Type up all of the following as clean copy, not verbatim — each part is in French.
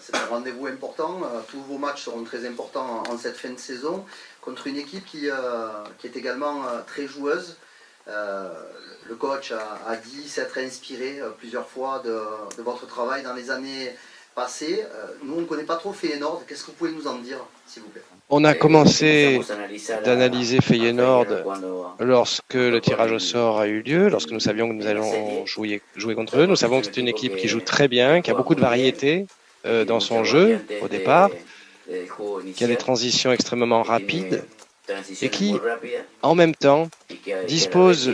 c'est un rendez-vous important. Tous vos matchs seront très importants en cette fin de saison contre une équipe qui est également très joueuse. Le coach a dit s'être inspiré plusieurs fois de votre travail dans les années passées. Nous, on ne connaît pas trop Feyenoord. Qu'est-ce que vous pouvez nous en dire, s'il vous plaît? On a commencé d'analyser Feyenoord lorsque le tirage au sort a eu lieu, lorsque nous savions que nous allons jouer contre eux. Nous savons que c'est une équipe qui joue très bien, qui a beaucoup de variété dans son jeu au départ, qui a des transitions extrêmement rapides et qui, en même temps, dispose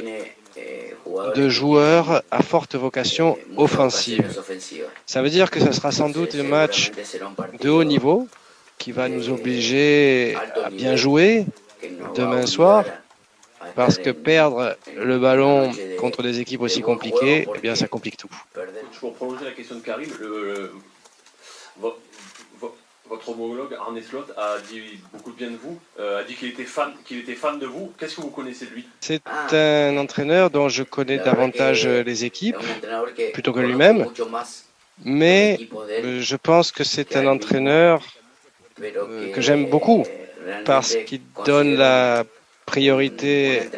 de joueurs à forte vocation offensive. Ça veut dire que ce sera sans doute un match de haut niveau qui va nous obliger à bien jouer demain soir, parce que perdre le ballon contre des équipes aussi compliquées, eh bien ça complique tout. Pour prolonger la question de Karim, votre homologue Arne Slot a dit beaucoup de bien de vous, a dit qu'il était fan de vous. Qu'est-ce que vous connaissez de lui? C'est un entraîneur dont je connais davantage les équipes plutôt que lui-même, mais je pense que c'est un entraîneur que j'aime beaucoup parce qu'il donne la priorité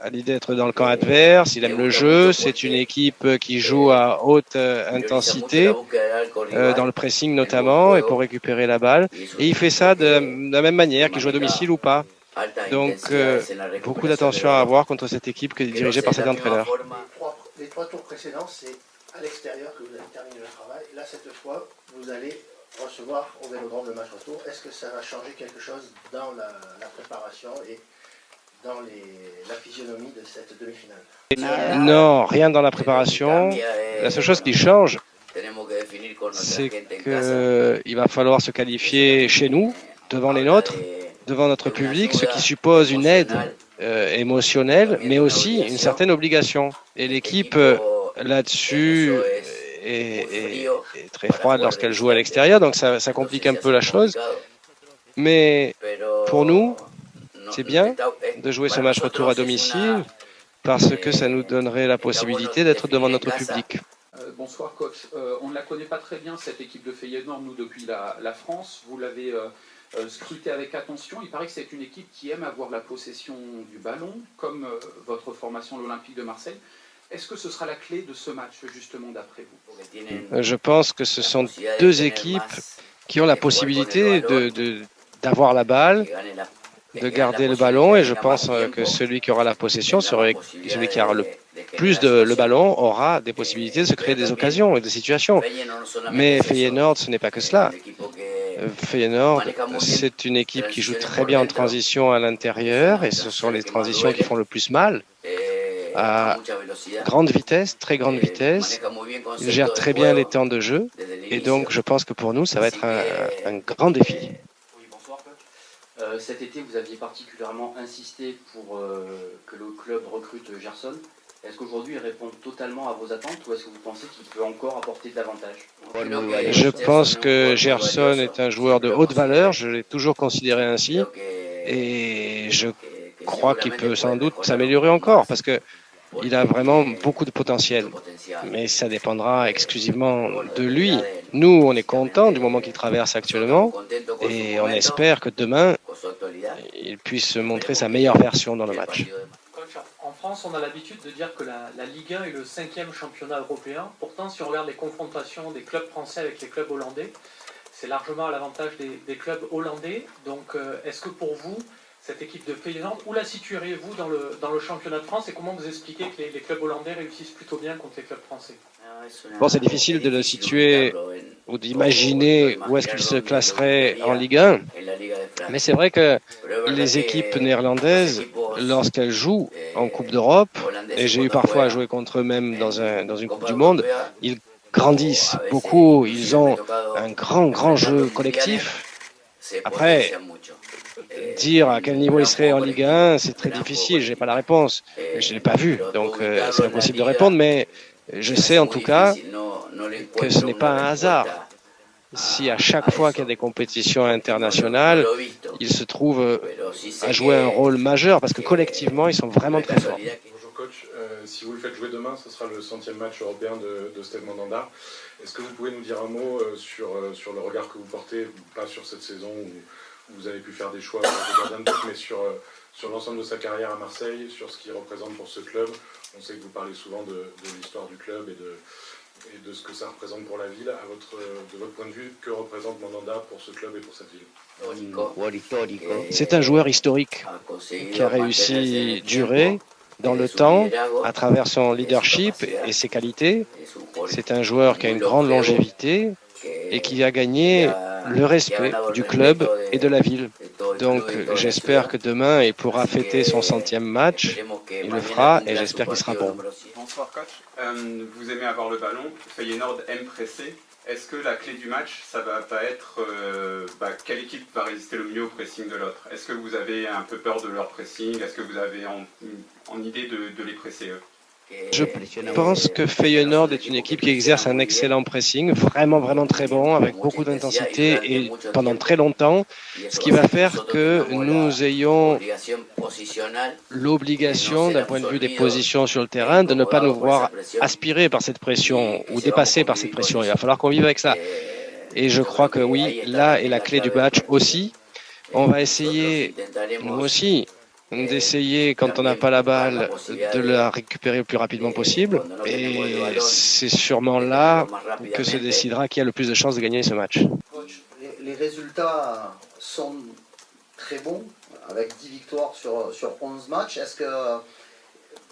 à l'idée d'être dans le camp adverse. Il aime le jeu. C'est une équipe qui joue à haute intensité, dans le pressing notamment, et pour récupérer la balle. Et il fait ça de la même manière qu'il joue à domicile ou pas. Donc, beaucoup d'attention à avoir contre cette équipe qui est dirigée par cet entraîneur. Les trois tours précédents, c'est à l'extérieur que vous avez terminé le travail. Là, cette fois, vous allez recevoir au Vélodrome le match retour. Est-ce que ça va changer quelque chose dans la préparation et dans la physionomie de cette demi-finale? Non, rien dans la préparation. La seule chose qui change, c'est qu'il va falloir se qualifier chez nous, devant les nôtres, devant notre public, ce qui suppose une aide émotionnelle, mais aussi une certaine obligation. Et l'équipe, là-dessus, est très froide lorsqu'elle joue à l'extérieur, donc ça complique un peu la chose. Mais pour nous, c'est bien de jouer ce match retour à domicile parce que ça nous donnerait la possibilité d'être devant notre public. Bonsoir coach, on ne la connaît pas très bien cette équipe de Feyenoord, nous depuis la France, vous l'avez scruté avec attention. Il paraît que c'est une équipe qui aime avoir la possession du ballon, comme votre formation l'Olympique de Marseille. Est-ce que ce sera la clé de ce match, justement, d'après vous? Je pense que ce sont deux équipes qui ont la possibilité d'avoir la balle, de garder le ballon, et je pense que celui qui aura la possession, celui qui aura le plus le ballon, aura des possibilités de se créer des occasions et des situations. Mais Feyenoord, ce n'est pas que cela. Feyenoord, c'est une équipe qui joue très bien en transition à l'intérieur, et ce sont les transitions qui font le plus mal. À grande vitesse, très grande vitesse. Il gère très bien les temps de jeu, et donc je pense que pour nous, ça va être un grand défi. Oui, bonsoir coach. Cet été, vous aviez particulièrement insisté pour que le club recrute Gerson. Est-ce qu'aujourd'hui, il répond totalement à vos attentes, ou est-ce que vous pensez qu'il peut encore apporter davantage? Je pense que Gerson est un joueur de haute valeur, je l'ai toujours considéré ainsi, et je crois qu'il peut sans doute s'améliorer encore, parce que il a vraiment beaucoup de potentiel, mais ça dépendra exclusivement de lui. Nous, on est contents du moment qu'il traverse actuellement, et on espère que demain, il puisse montrer sa meilleure version dans le match. En France, on a l'habitude de dire que la Ligue 1 est le 5e championnat européen. Pourtant, si on regarde les confrontations des clubs français avec les clubs hollandais, c'est largement à l'avantage des clubs hollandais. Donc, est-ce que pour vous, cette équipe de Feyenoord, où la situeriez-vous dans le championnat de France, et comment vous expliquez que les clubs hollandais réussissent plutôt bien contre les clubs français? Bon, c'est difficile de le situer ou d'imaginer où est-ce qu'il se classerait en Ligue 1, mais c'est vrai que les équipes néerlandaises, lorsqu'elles jouent en Coupe d'Europe, et j'ai eu parfois à jouer contre eux même dans une Coupe du Monde, ils grandissent beaucoup, ils ont un grand jeu collectif. Après, dire à quel niveau il serait en Ligue 1, c'est très difficile, je n'ai pas la réponse, je ne l'ai pas vu, donc c'est impossible de répondre, mais je sais en tout cas que ce n'est pas un hasard. Si à chaque fois qu'il y a des compétitions internationales, ils se trouvent à jouer un rôle majeur, parce que collectivement, ils sont vraiment très forts. coach. Si vous le faites jouer demain, ce sera le 100e match européen de Steve Mandanda. Est-ce que vous pouvez nous dire un mot sur le regard que vous portez, pas sur cette saison où vous avez pu faire des choix de gardien de but, mais sur l'ensemble de sa carrière à Marseille, sur ce qu'il représente pour ce club? On sait que vous parlez souvent de l'histoire du club et de ce que ça représente pour la ville. De votre point de vue, que représente Mandanda pour ce club et pour cette ville? C'est un joueur historique qui a réussi à durer dans le temps à travers son leadership et ses qualités. C'est un joueur qui a une grande longévité et qui a gagné le respect du club et de la ville. Donc j'espère que demain il pourra fêter son 100e match, il le fera et j'espère qu'il sera bon. Bonsoir coach, vous aimez avoir le ballon, Feyenoord aime presser. Est-ce que la clé du match, ça va pas être quelle équipe va résister le mieux au pressing de l'autre? Est-ce que vous avez un peu peur de leur pressing? Est-ce que vous avez en idée de les presser eux? Je pense que Feyenoord est une équipe qui exerce un excellent pressing, vraiment très bon, avec beaucoup d'intensité et pendant très longtemps, ce qui va faire que nous ayons l'obligation, d'un point de vue des positions sur le terrain, de ne pas nous voir aspirer par cette pression ou dépasser par cette pression. Il va falloir qu'on vive avec ça. Et je crois que oui, là est la clé du match aussi. On va essayer, nous aussi, d'essayer, quand on n'a pas la balle, de la récupérer le plus rapidement possible. Et c'est sûrement là que se décidera qui a le plus de chances de gagner ce match. Les résultats sont très bons, avec 10 victoires sur 11 matchs. Est-ce que,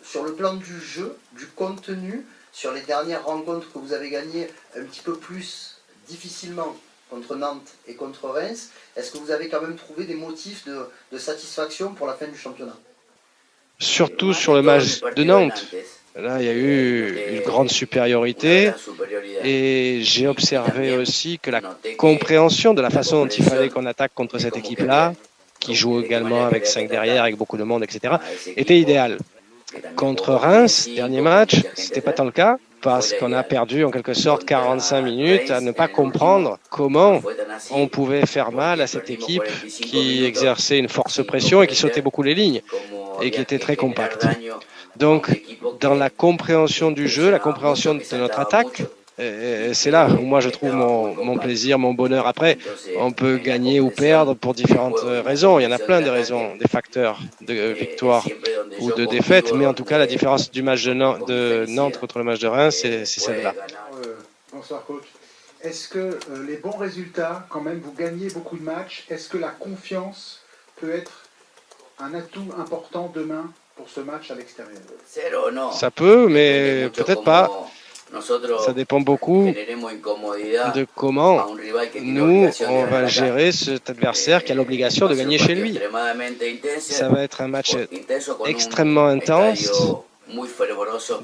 sur le plan du jeu, du contenu, sur les dernières rencontres que vous avez gagnées un petit peu plus difficilement contre Nantes et contre Reims, est-ce que vous avez quand même trouvé des motifs de satisfaction pour la fin du championnat? Surtout sur le match de Nantes. Là, il y a eu une grande supériorité et j'ai observé aussi que la compréhension de la façon dont il fallait qu'on attaque contre cette équipe-là, qui joue également avec 5 derrière, avec beaucoup de monde, etc., était idéale. Contre Reims, dernier match, c'était pas tant le cas, parce qu'on a perdu en quelque sorte 45 minutes à ne pas comprendre comment on pouvait faire mal à cette équipe qui exerçait une force pression et qui sautait beaucoup les lignes et qui était très compacte. Donc, dans la compréhension du jeu, la compréhension de notre attaque, c'est là où moi je trouve mon plaisir, mon bonheur. Après, on peut gagner ou perdre pour différentes raisons. Il y en a plein de raisons, des facteurs de victoire ou de défaite. Mais en tout cas, la différence du match de Nantes contre le match de Reims, c'est celle-là. Bonsoir coach. Est-ce que les bons résultats, quand même, vous gagnez beaucoup de matchs, est-ce que la confiance peut être un atout important demain pour ce match à l'extérieur? Ça peut, mais peut-être pas. Ça dépend beaucoup de comment nous, on va gérer cet adversaire qui a l'obligation de gagner chez lui. Ça va être un match extrêmement intense,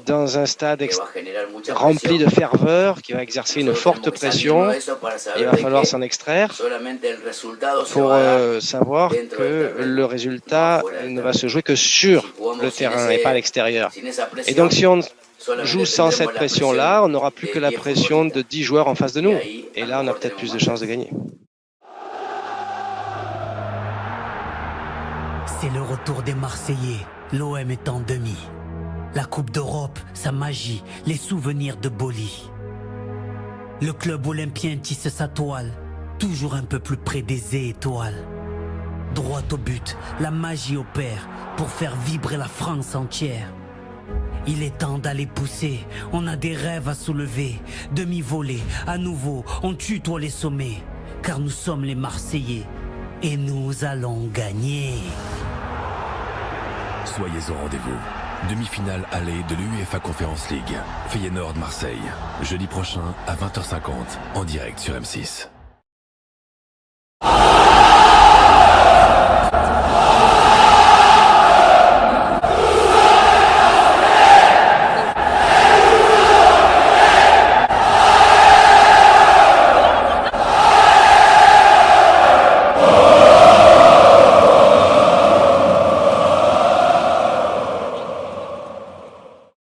dans un stade rempli de ferveur, qui va exercer une forte pression. Il va falloir s'en extraire pour savoir que le résultat ne va se jouer que sur le terrain et pas à l'extérieur. Et donc si on joue sans cette pression-là, on n'aura plus que la pression de 10 joueurs en face de nous. Et là, on a peut-être plus de chances de gagner. C'est le retour des Marseillais. L'OM est en demi. La Coupe d'Europe, sa magie, les souvenirs de Boli. Le club olympien tisse sa toile, toujours un peu plus près des étoiles. Droit au but, la magie opère pour faire vibrer la France entière. Il est temps d'aller pousser, on a des rêves à soulever. Demi-volée, à nouveau, on tutoie les sommets. Car nous sommes les Marseillais et nous allons gagner. Soyez au rendez-vous. Demi-finale aller de l'UEFA Conference League. Feyenoord Marseille. Jeudi prochain à 20h50 en direct sur M6.